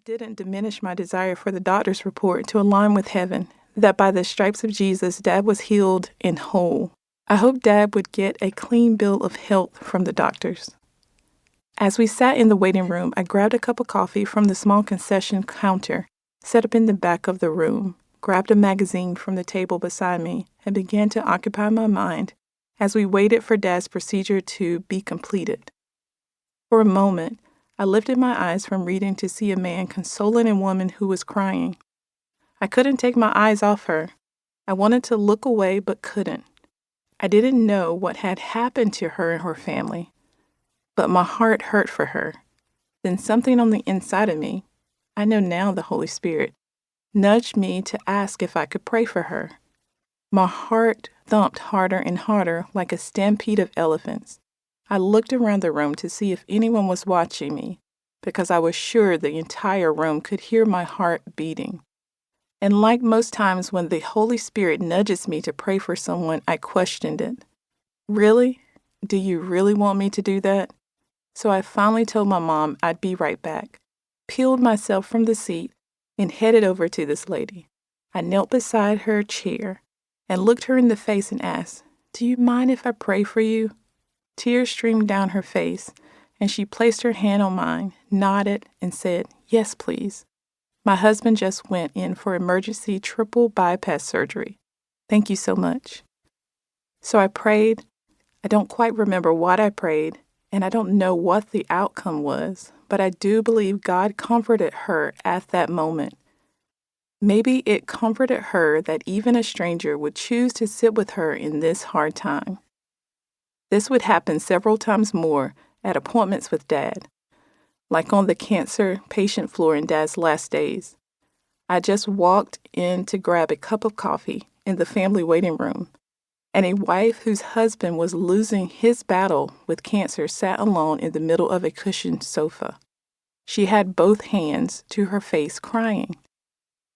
didn't diminish my desire for the doctor's report to align with heaven, that by the stripes of Jesus, Dad was healed and whole. I hoped Dad would get a clean bill of health from the doctors. As we sat in the waiting room, I grabbed a cup of coffee from the small concession counter set up in the back of the room, grabbed a magazine from the table beside me, and began to occupy my mind as we waited for Dad's procedure to be completed. For a moment, I lifted my eyes from reading to see a man consoling a woman who was crying. I couldn't take my eyes off her. I wanted to look away but couldn't. I didn't know what had happened to her and her family, but my heart hurt for her. Then something on the inside of me, I know now the Holy Spirit, nudged me to ask if I could pray for her. My heart thumped harder and harder like a stampede of elephants. I looked around the room to see if anyone was watching me, because I was sure the entire room could hear my heart beating. And like most times when the Holy Spirit nudges me to pray for someone, I questioned it. Really? Do you really want me to do that? So I finally told my mom I'd be right back, peeled myself from the seat, and headed over to this lady. I knelt beside her chair and looked her in the face and asked, "Do you mind if I pray for you?" Tears streamed down her face, and she placed her hand on mine, nodded, and said, "Yes, please. My husband just went in for emergency triple bypass surgery. Thank you so much." So I prayed. I don't quite remember what I prayed, and I don't know what the outcome was, but I do believe God comforted her at that moment. Maybe it comforted her that even a stranger would choose to sit with her in this hard time. This would happen several times more at appointments with Dad, like on the cancer patient floor in Dad's last days. I just walked in to grab a cup of coffee in the family waiting room, and a wife whose husband was losing his battle with cancer sat alone in the middle of a cushioned sofa. She had both hands to her face, crying.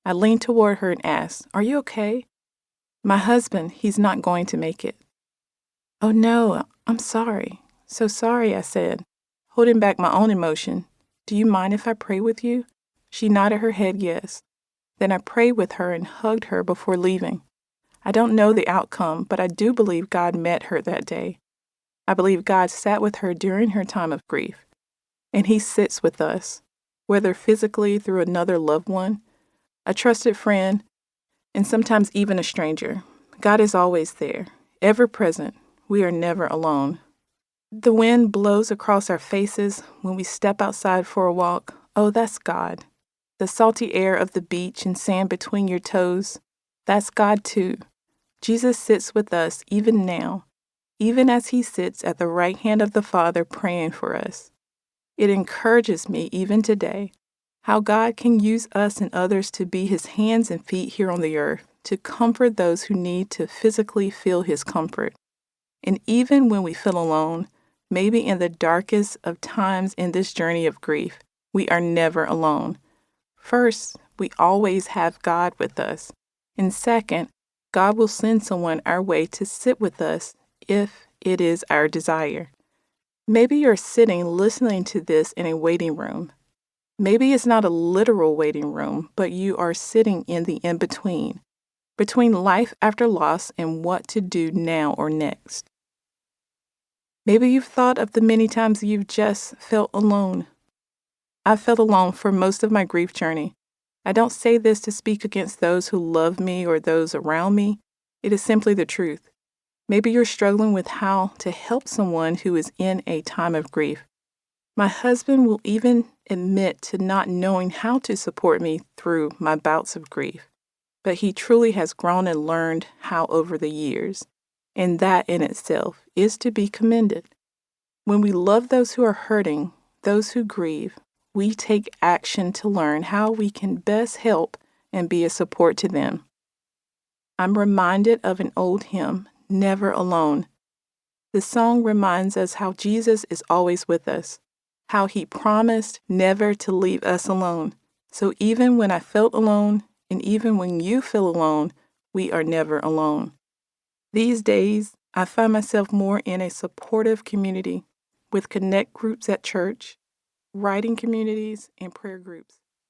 I leaned toward her and asked, "Are you okay?" "My husband, he's not going to make it." "Oh no, I'm sorry. So sorry," I said, holding back my own emotion. "Do you mind if I pray with you?" She nodded her head yes. Then I prayed with her and hugged her before leaving. I don't know the outcome, but I do believe God met her that day. I believe God sat with her during her time of grief. And He sits with us, whether physically through another loved one, a trusted friend, and sometimes even a stranger. God is always there, ever present. We are never alone. The wind blows across our faces when we step outside for a walk. Oh, that's God. The salty air of the beach and sand between your toes, that's God too. Jesus sits with us even now, even as He sits at the right hand of the Father praying for us. It encourages me even today how God can use us and others to be His hands and feet here on the earth, to comfort those who need to physically feel His comfort. And even when we feel alone, maybe in the darkest of times in this journey of grief, we are never alone. First, we always have God with us. And second, God will send someone our way to sit with us if it is our desire. Maybe you're sitting listening to this in a waiting room. Maybe it's not a literal waiting room, but you are sitting in the in-between, between life after loss and what to do now or next. Maybe you've thought of the many times you've just felt alone. I felt alone for most of my grief journey. I don't say this to speak against those who love me or those around me. It is simply the truth. Maybe you're struggling with how to help someone who is in a time of grief. My husband will even admit to not knowing how to support me through my bouts of grief, but he truly has grown and learned how over the years, and that in itself is to be commended. When we love those who are hurting, those who grieve, we take action to learn how we can best help and be a support to them. I'm reminded of an old hymn, Never Alone. The song reminds us how Jesus is always with us, how He promised never to leave us alone. So even when I felt alone, and even when you feel alone, we are never alone. These days, I find myself more in a supportive community with connect groups at church, writing communities, and prayer groups.